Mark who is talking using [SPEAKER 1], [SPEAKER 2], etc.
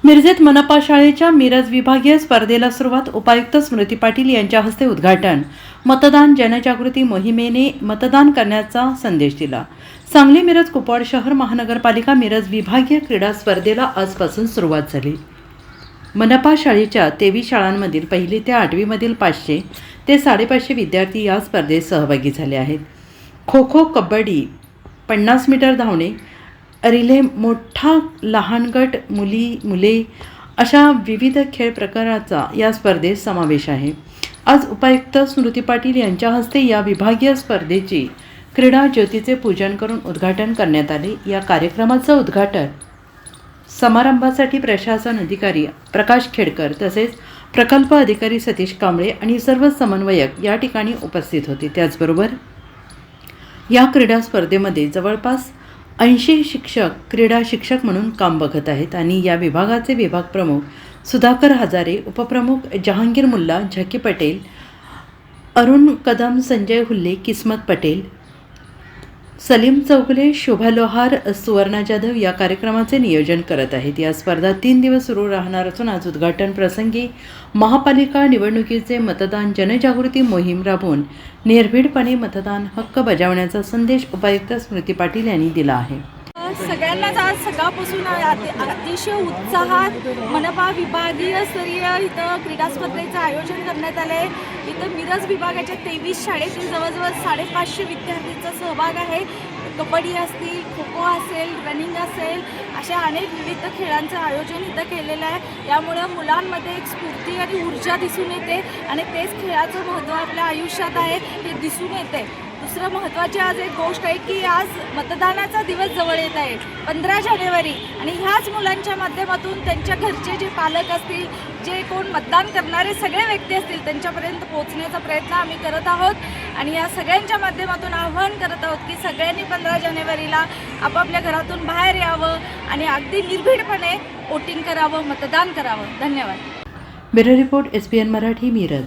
[SPEAKER 1] मिरजेत मनपा शाळेच्या मिरज विभागीय स्पर्धेला सुरुवात. उपायुक्त स्मृती पाटील यांच्या हस्ते उद्घाटन. मतदान जनजागृती मोहिमेने मतदान करण्याचा संदेश दिला. सांगली मिरज कुपवाड शहर महानगरपालिका मिरज विभागीय क्रीडा स्पर्धेला आजपासून सुरुवात झाली. मनपा शाळेच्या 23 शाळांमधील 1ली ते 8वी मधील 500 ते 550 विद्यार्थी या स्पर्धेत सहभागी झाले आहेत. खो खो, कबड्डी, 50 मीटर धावणे, रिले, मोठा लहान गट, मुले अशा विविध खेळ प्रकाराचा या स्पर्धेत समावेश आहे. आज उपायुक्त स्मृती पाटील यांच्या हस्ते या विभागीय स्पर्धेची क्रीडा ज्योतीचे पूजन करून उद्घाटन करण्यात आले. या कार्यक्रमाचं उद्घाटन समारंभासाठी प्रशासन अधिकारी प्रकाश खेडकर तसेच प्रकल्प अधिकारी सतीश कांबळे आणि सर्व समन्वयक या ठिकाणी उपस्थित होते. त्याचबरोबर या क्रीडा स्पर्धेमध्ये जवळपास 80 शिक्षक क्रीडा शिक्षक म्हणून काम बघत आहेत आणि या विभागाचे विभाग प्रमुख सुधाकर हजारे, उपप्रमुख जहांगीर मुल्ला, झकी पटेल, अरुण कदम, संजय हुल्ले, किस्मत पटेल, सलीम चौगले, शोभा लोहार, सुवर्णा जाधव या कार्यक्रमाचे नियोजन करत आहेत. या स्पर्धा 3 दिवस सुरू राहणार असून आज उद्घाटन प्रसंगी महापालिका निवडणुकीचे मतदान जनजागृती मोहीम राबवून निर्भीडपणे मतदान हक्क बजावण्याचा संदेश उपायुक्त स्मृती पाटील यांनी दिला आहे.
[SPEAKER 2] सगळ्यांनाच आज सकाळपासून अतिशय उत्साहात मनपा विभागीय स्तरीय इथं क्रीडा स्पर्धेचं आयोजन करण्यात आलं आहे. इथं मिरज विभागाच्या 23 शाळेतील जवळजवळ 550 विद्यार्थ्यांचा सहभाग आहे. कबड्डी असतील, खो खो असेल, रनिंग असेल, अशा अनेक विविध खेळांचं आयोजन इथं केलेलं आहे. यामुळं मुलांमध्ये एक स्फूर्ती आणि ऊर्जा दिसून येते आणि तेच खेळाचं महत्त्व आपल्या आयुष्यात आहे हे दिसून येते. दुसरं महत्त्वाची आज एक गोष्ट आहे की आज मतदानाचा दिवस जवळ येत आहे 15 जानेवारी आणि ह्याच मुलांच्या माध्यमातून त्यांच्या घरचे जे पालक असतील, जे कोण मतदान करणारे सगळे व्यक्ती असतील त्यांच्यापर्यंत पोहोचण्याचा प्रयत्न आम्ही करत आहोत आणि या सगळ्यांच्या माध्यमातून आवाहन करत आहोत की सगळ्यांनी 15 जानेवारीला आपापल्या घरातून बाहेर यावं आणि अगदी निर्भीडपणे वोटिंग करावं, मतदान करावं. धन्यवाद.
[SPEAKER 1] Bureau report, SBN Marathi, Miraj.